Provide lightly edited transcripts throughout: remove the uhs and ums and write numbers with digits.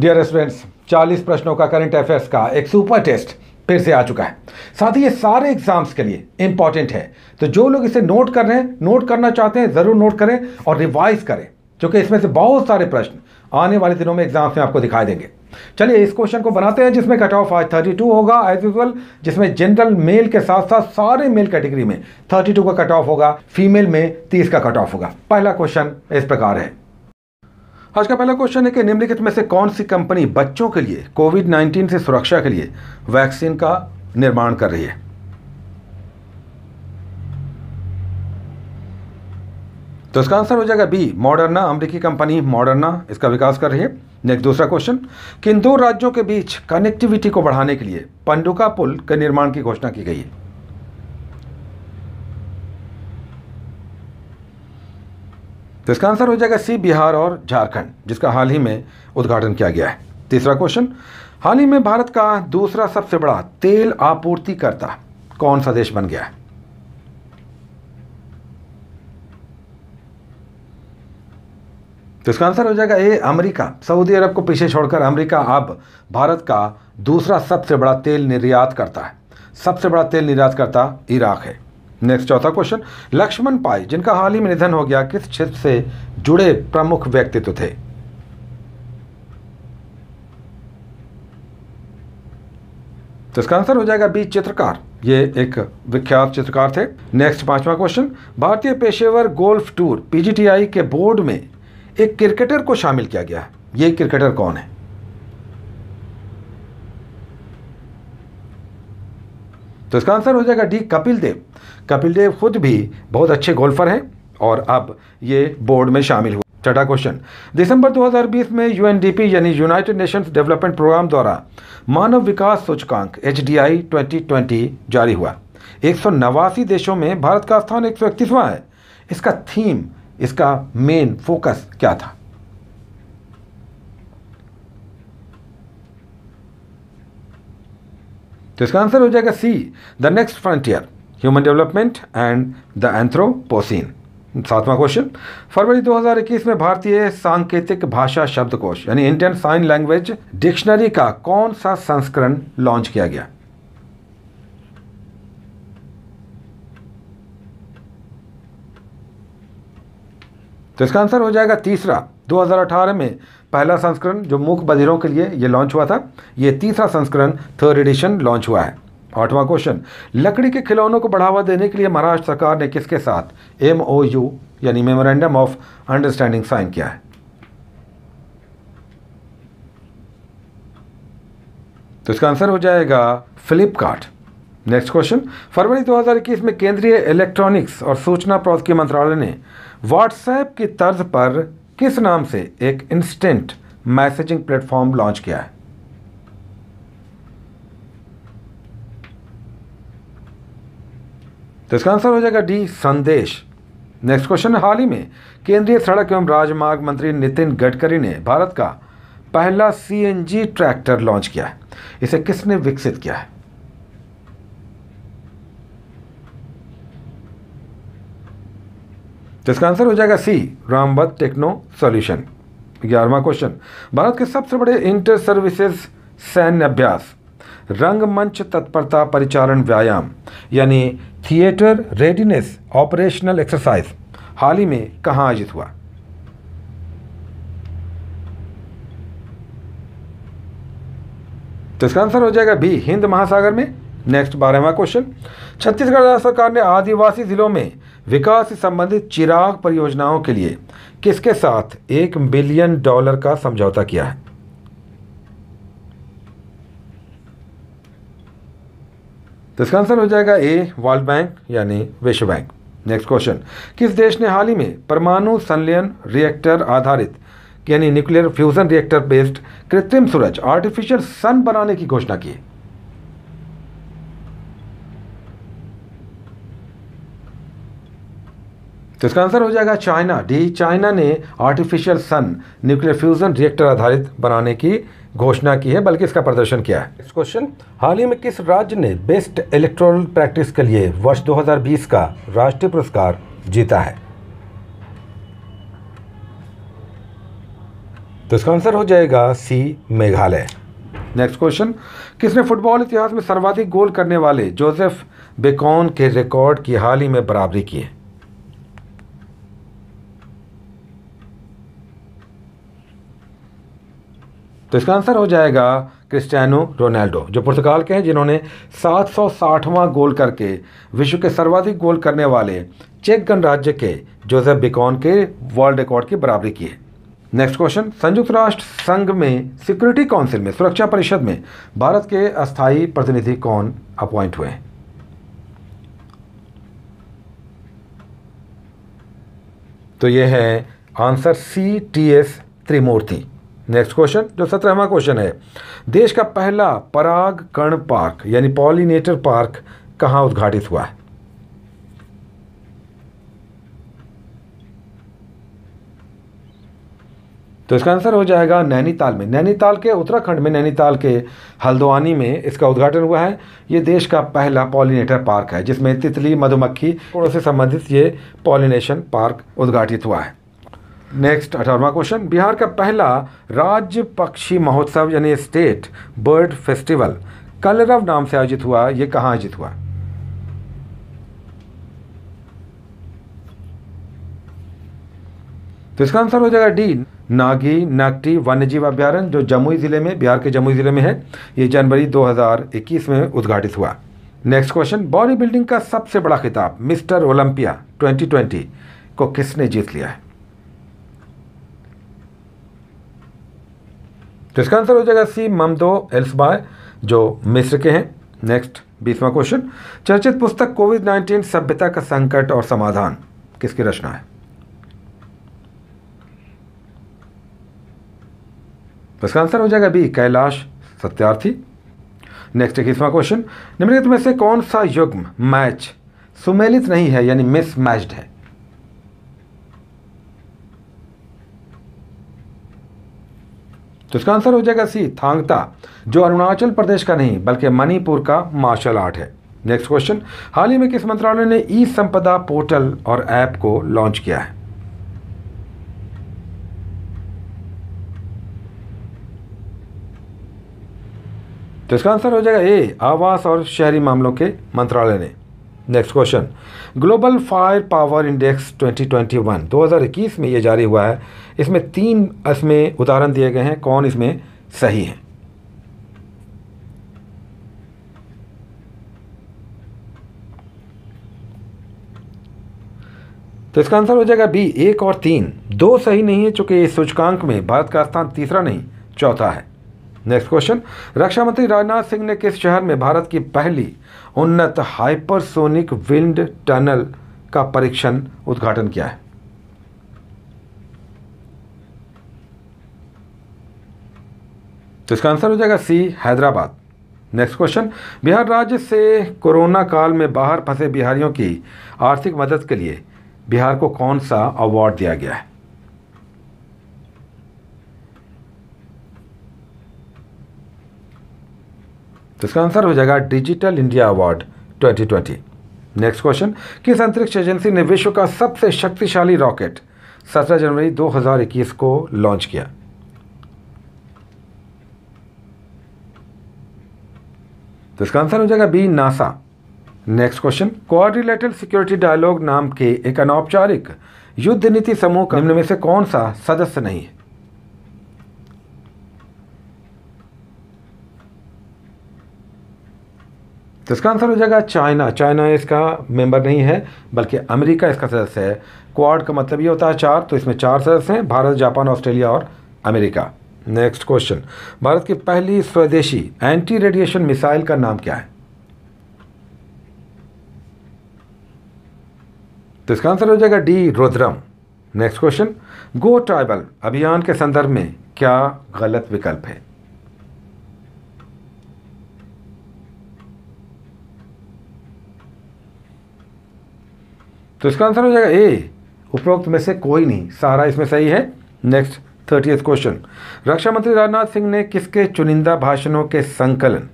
Dear students, 40 प्रश्नों का current affairs का एक सुपर टेस्ट फिर से आ चुका है। साथ ही ये सारे एग्जाम्स के लिए इंपॉर्टेंट है, तो जो लोग इसे नोट कर रहे हैं, नोट करना चाहते हैं, जरूर नोट करें और रिवाइज करें, क्योंकि इसमें से बहुत सारे प्रश्न आने वाले दिनों में एग्जाम्स में आपको दिखाई देंगे। चलिए इस क्वेश्चन को बनाते हैं, जिसमें कट ऑफ आज 32 होगा एज यूजुअल, जिसमें जनरल मेल के साथ साथ सारे मेल कैटेगरी में 32 का कट ऑफ होगा, फीमेल में 30 का कट ऑफ होगा। पहला क्वेश्चन इस प्रकार है। आज का पहला क्वेश्चन है कि निम्नलिखित में से कौन सी कंपनी बच्चों के लिए कोविड-19 से सुरक्षा के लिए वैक्सीन का निर्माण कर रही है? तो इसका आंसर हो जाएगा बी, मॉडर्ना। अमेरिकी कंपनी मॉडर्ना इसका विकास कर रही है। नेक्स्ट दूसरा क्वेश्चन, किन दो राज्यों के बीच कनेक्टिविटी को बढ़ाने के लिए पंडुका पुल के निर्माण की घोषणा की गई है? तो इसका आंसर हो जाएगा सी, बिहार और झारखंड, जिसका हाल ही में उद्घाटन किया गया है। तीसरा क्वेश्चन, हाल ही में भारत का दूसरा सबसे बड़ा तेल आपूर्तिकर्ता कौन सा देश बन गया है? तो इसका आंसर हो जाएगा ए, अमेरिका। सऊदी अरब को पीछे छोड़कर अमेरिका अब भारत का दूसरा सबसे बड़ा तेल निर्यात करता है। सबसे बड़ा तेल निर्यात करता इराक है। नेक्स्ट चौथा क्वेश्चन, लक्ष्मण पाई जिनका हाल ही में निधन हो गया, किस क्षेत्र से जुड़े प्रमुख व्यक्तित्व थे? तो इसका आंसर हो जाएगा बी, चित्रकार। ये एक विख्यात चित्रकार थे। नेक्स्ट पांचवा क्वेश्चन, भारतीय पेशेवर गोल्फ टूर पीजीटीआई के बोर्ड में एक क्रिकेटर को शामिल किया गया है। ये क्रिकेटर कौन है? तो इसका आंसर हो जाएगा डी, कपिल देव। कपिल देव खुद भी बहुत अच्छे गोल्फर हैं और अब ये बोर्ड में शामिल हुए। छठा क्वेश्चन, दिसंबर 2020 में यूएनडीपी यानी यूनाइटेड नेशंस डेवलपमेंट प्रोग्राम द्वारा मानव विकास सूचकांक HDI 2020 जारी हुआ। 189 देशों में भारत का स्थान 131वां है। इसका थीम, इसका मेन फोकस क्या था? तो इसका आंसर हो जाएगा C, the next frontier, human development and the anthropocene. सातवां क्वेश्चन, फरवरी 2021 में भारतीय सांकेतिक भाषा शब्दकोश यानी इंडियन साइन लैंग्वेज डिक्शनरी का कौन सा संस्करण लॉन्च किया गया? तो इसका आंसर हो जाएगा तीसरा, 2018 में पहला संस्करण जो मूक बधिरों के लिए ये लॉन्च हुआ था, ये तीसरा संस्करण, थर्ड एडिशन लॉन्च हुआ है। आठवां क्वेश्चन, लकड़ी के खिलौनों को बढ़ावा देने के लिए महाराष्ट्र सरकार ने किसके साथ MOU यानी मेमोरेंडम ऑफ अंडरस्टैंडिंग साइन किया है? तो इसका आंसर हो जाएगा फ्लिपकार्ट। नेक्स्ट क्वेश्चन, फरवरी 2021 में केंद्रीय इलेक्ट्रॉनिक्स और सूचना प्रौद्योगिकी मंत्रालय ने व्हाट्सएप की तर्ज पर किस नाम से एक इंस्टेंट मैसेजिंग प्लेटफॉर्म लॉन्च किया है? तो इसका आंसर हो जाएगा डी, संदेश। नेक्स्ट क्वेश्चन, हाल ही में केंद्रीय सड़क एवं राजमार्ग मंत्री नितिन गडकरी ने भारत का पहला CNG ट्रैक्टर लॉन्च किया है। इसे किसने विकसित किया है? तो इसका आंसर हो जाएगा सी, रामबत टेक्नो सॉल्यूशन। 11वां क्वेश्चन, भारत के सबसे बड़े इंटर सर्विसेज सैन्य अभ्यास रंगमंच तत्परता परिचालन व्यायाम यानी थिएटर रेडीनेस ऑपरेशनल एक्सरसाइज हाल ही में कहां आयोजित हुआ? तो इसका आंसर हो जाएगा बी, हिंद महासागर में। नेक्स्ट 12वां क्वेश्चन, छत्तीसगढ़ राज्य सरकार ने आदिवासी जिलों में विकास से संबंधित चिराग परियोजनाओं के लिए किसके साथ $1 बिलियन का समझौता किया है? तो इसका आंसर हो जाएगा ए, वर्ल्ड बैंक यानी विश्व बैंक। नेक्स्ट क्वेश्चन, किस देश ने हाल ही में परमाणु संलयन रिएक्टर आधारित यानी न्यूक्लियर फ्यूजन रिएक्टर बेस्ड कृत्रिम सूरज आर्टिफिशियल सन बनाने की घोषणा की? तो इसका आंसर हो जाएगा चाइना, डी, चाइना ने artificial sun nuclear fusion reactor आधारित बनाने की घोषणा की है, बल्कि इसका प्रदर्शन किया है। नेक्स्ट क्वेश्चन, हाल ही में किस राज्य ने बेस्ट इलेक्टोरल प्रैक्टिस के लिए वर्ष 2020 का राष्ट्रीय पुरस्कार जीता है? तो इसका आंसर हो जाएगा सी, मेघालय। नेक्स्ट क्वेश्चन, किसने फुटबॉल इतिहास में सर्वाधिक गोल करने वाले जोसेफ बेकॉन के रिकॉर्ड की हाल ही में बराबरी की है? तो इसका आंसर हो जाएगा क्रिस्टियानो रोनाल्डो, जो पुर्तगाल के हैं, जिन्होंने 760वां गोल करके विश्व के सर्वाधिक गोल करने वाले चेक गणराज्य के जोसेफ बेकॉन के वर्ल्ड रिकॉर्ड की बराबरी की है। नेक्स्ट क्वेश्चन, संयुक्त राष्ट्र संघ में सिक्योरिटी काउंसिल में, सुरक्षा परिषद में भारत के अस्थायी प्रतिनिधि कौन अपॉइंट हुए हैं? तो यह है आंसर सी, टीएस त्रिमूर्ति। नेक्स्ट क्वेश्चन, जो 17वां क्वेश्चन है, देश का पहला पराग कण पार्क यानी पॉलिनेटर पार्क कहां उद्घाटित हुआ है? तो इसका आंसर हो जाएगा नैनीताल में। नैनीताल के उत्तराखंड में, नैनीताल के हल्द्वानी में इसका उद्घाटन हुआ है। ये देश का पहला पॉलिनेटर पार्क है, जिसमें तितली, मधुमक्खी से संबंधित ये पॉलिनेशन पार्क उद्घाटित हुआ है। नेक्स्ट 18वां क्वेश्चन, बिहार का पहला राज्य पक्षी महोत्सव यानी स्टेट बर्ड फेस्टिवल कलरव नाम से आयोजित हुआ, ये कहाँ आयोजित हुआ? तो इसका आंसर हो जाएगा डी, नागी नागटी वन्यजीव अभ्यारण्य, जो जमुई जिले में, बिहार के जमुई जिले में है। ये जनवरी 2021 में उद्घाटित हुआ। नेक्स्ट क्वेश्चन, बॉडी बिल्डिंग का सबसे बड़ा खिताब मिस्टर ओलंपिया 2020 को किसने जीत लिया है? तो इसका आंसर हो जाएगा सी, ममदो एल्सबाय, जो मिस्र के हैं। नेक्स्ट 20वां क्वेश्चन, चर्चित पुस्तक कोविड-19 सभ्यता का संकट और समाधान किसकी रचना है? तो इसका आंसर हो जाएगा बी, कैलाश सत्यार्थी। नेक्स्ट 21वां क्वेश्चन, निम्नलिखित में से कौन सा युग्म मैच सुमेलित नहीं है यानी मिसमैच्ड है? तो इसका आंसर हो जाएगा सी, थांगता, जो अरुणाचल प्रदेश का नहीं बल्कि मणिपुर का मार्शल आर्ट है। नेक्स्ट क्वेश्चन, हाल ही में किस मंत्रालय ने ई संपदा पोर्टल और ऐप को लॉन्च किया है? तो इसका आंसर हो जाएगा ए, आवास और शहरी मामलों के मंत्रालय ने। Next question, global fire power index 2021 में ये जारी हुआ है। इसमें 3 इसमें उदाहरण दिए गए हैं, कौन इसमें सही है? तो इसका आंसर हो जाएगा बी, 1 और 3। 2 सही नहीं है, चूंकि इस सूचकांक में भारत का स्थान तीसरा नहीं चौथा है। नेक्स्ट क्वेश्चन, रक्षा मंत्री राजनाथ सिंह ने किस शहर में भारत की पहली उन्नत हाइपरसोनिक विंड टनल का परीक्षण उद्घाटन किया है? तो इसका आंसर हो जाएगा सी, हैदराबाद। नेक्स्ट क्वेश्चन, बिहार राज्य से कोरोना काल में बाहर फंसे बिहारियों की आर्थिक मदद के लिए बिहार को कौन सा अवार्ड दिया गया है? तो इसका आंसर हो जाएगा digital India award 2020। Next question, किस अंतरिक्ष एजेंसी ने विश्व का सबसे शक्तिशाली रॉकेट 17 जनवरी 2021 को लॉन्च किया? तो इसका आंसर हो जाएगा B, NASA. Next question, quadrilateral security dialogue नाम के एक अनौपचारिक युद्ध नीति समूह का निम्न में से कौन सा सदस्य नहीं है? तो इसका आंसर हो जाएगा चाइना। चाइना इसका मेंबर नहीं है, बल्कि अमेरिका इसका सदस्य है। क्वाड का मतलब ये होता है 4, तो इसमें 4 सदस्य हैं, भारत, जापान, ऑस्ट्रेलिया और अमेरिका। नेक्स्ट क्वेश्चन, भारत की पहली स्वदेशी एंटी रेडिएशन मिसाइल का नाम क्या है? तो इसका आंसर हो जाएगा डी, रुद्रम। नेक्स्ट क्वेश्चन, गो ट्राइबल अभियान के संदर्भ में क्या गलत विकल्प है? तो इसका आंसर हो जाएगा ए, उपरोक्त में से कोई नहीं, सारा इसमें सही है। नेक्स्ट 30th क्वेश्चन, रक्षा मंत्री राजनाथ सिंह ने किसके चुनिंदा भाषणों के संकलन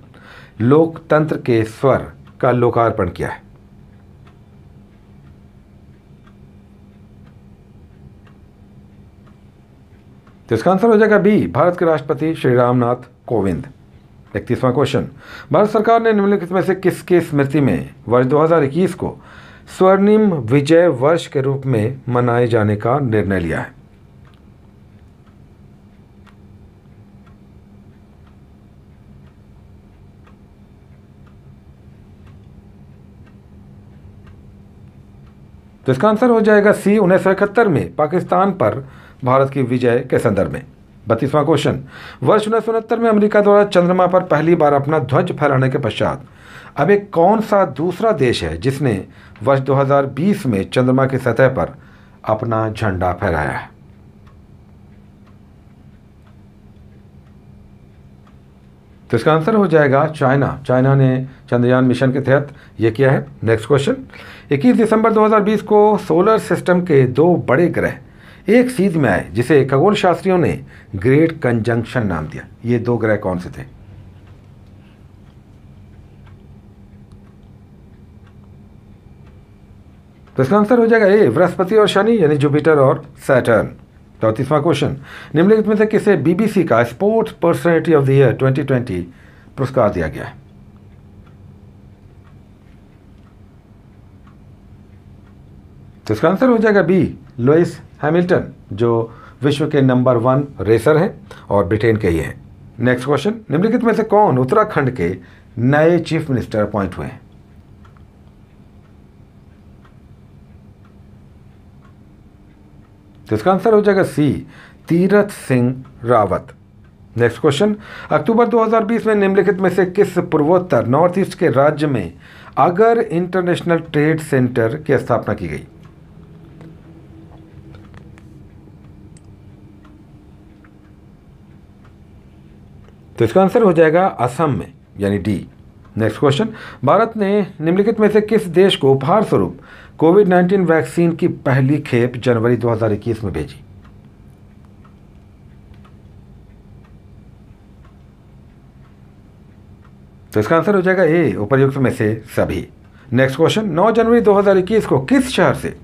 लोकतंत्र के स्वर का लोकार्पण किया है? तो इसका आंसर हो जाएगा बी, भारत के राष्ट्रपति श्री रामनाथ कोविंद। 31वां क्वेश्चन, भारत सरकार ने निम्नलिखित में से किसकी स्मृति में वर्ष 2021 को स्वर्णिम विजय वर्ष के रूप में मनाए जाने का निर्णय लिया है? तो इसका आंसर हो जाएगा सी, 1971 में पाकिस्तान पर भारत की विजय के संदर्भ में। 32वां क्वेश्चन, वर्ष 1969 में अमेरिका द्वारा चंद्रमा पर पहली बार अपना ध्वज फहराने के पश्चात अब एक कौन सा दूसरा देश है जिसने वर्ष 2020 में चंद्रमा की सतह पर अपना झंडा फहराया है? तो इसका आंसर हो जाएगा चाइना। चाइना ने चंद्रयान मिशन के तहत यह किया है। नेक्स्ट क्वेश्चन, 21 दिसंबर 2020 को सोलर सिस्टम के दो बड़े ग्रह एक सीध में आए जिसे खगोल शास्त्रियों ने ग्रेट कंजंक्शन नाम दिया। ये दो ग्रह कौन से थे? तो इसका आंसर हो जाएगा ए, बृहस्पति और शनि, यानी जुपिटर और सैटर्न। 34वां क्वेश्चन, निम्नलिखित में से किसे बीबीसी का sports personality of the year 2020 पुरस्कार दिया गया है? तो इसका आंसर हो जाएगा बी, लुइस हैमिल्टन, जो विश्व के नंबर 1 रेसर हैं और ब्रिटेन के ही हैं। नेक्स्ट क्वेश्चन, निम्नलिखित में से कौन उत्तराखंड के नए चीफ मिनिस्टर अपॉइंट हुए हैं? तो इसका आंसर हो जाएगा सी, तीरथ सिंह रावत। नेक्स्ट क्वेश्चन, अक्टूबर 2020 में निम्नलिखित में से किस पूर्वोत्तर नॉर्थ ईस्ट के राज्य में अगर इंटरनेशनल ट्रेड सेंटर की स्थापना की गई? तो इसका आंसर हो जाएगा असम में, यानी डी। नेक्स्ट क्वेश्चन, भारत ने निम्नलिखित में से किस देश को उपहार स्वरूप कोविड-19 वैक्सीन की पहली खेप जनवरी 2021 में भेजी? तो इसका आंसर हो जाएगा ए, उपर्युक्त में से सभी। नेक्स्ट क्वेश्चन, 9 जनवरी 2021 को किस शहर से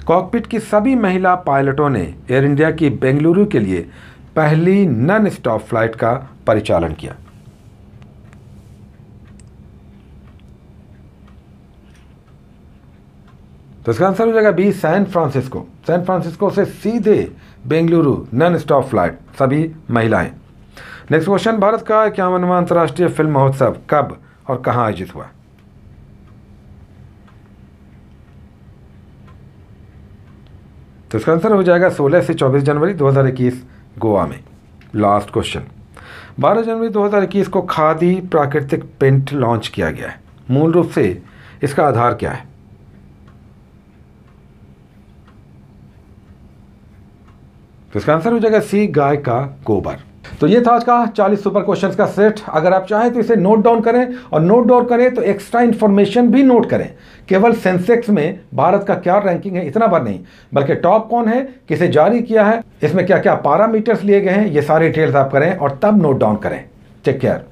कॉकपिट की सभी महिला पायलटों ने एयर इंडिया की बेंगलुरु के लिए पहली नॉन स्टॉप फ्लाइट का परिचालन किया? तो इसका आंसर हो जाएगा B, San Francisco. San Francisco से सीधे बेंगलुरु नॉन स्टॉप फ्लाइट, सभी महिलाएं। नेक्स्ट क्वेश्चन, भारत का 51वां अंतर्राष्ट्रीय फिल्म महोत्सव कब और कहां आयोजित हुआ? तो इसका आंसर हो जाएगा 16 से 24 जनवरी 2021 गोवा में। लास्ट क्वेश्चन, 12 जनवरी 2021 को खादी प्राकृतिक पेंट लॉन्च किया गया है। मूल रूप से इसका आधार क्या है? तो इसका आंसर हो जाएगा सी, गाय का गोबर। तो ये था आज का 40 सुपर क्वेश्चंस का सेट। अगर आप चाहें तो इसे नोट डाउन करें, और नोट डाउन करें तो एक्स्ट्रा इन्फॉर्मेशन भी नोट करें। केवल सेंसेक्स में भारत का क्या रैंकिंग है इतना बार नहीं, बल्कि टॉप कौन है, किसे जारी किया है, इसमें क्या क्या पैरामीटर्स लिए गए हैं, ये सारी डिटेल्स आप करें और तब नोट डाउन करें। Take care.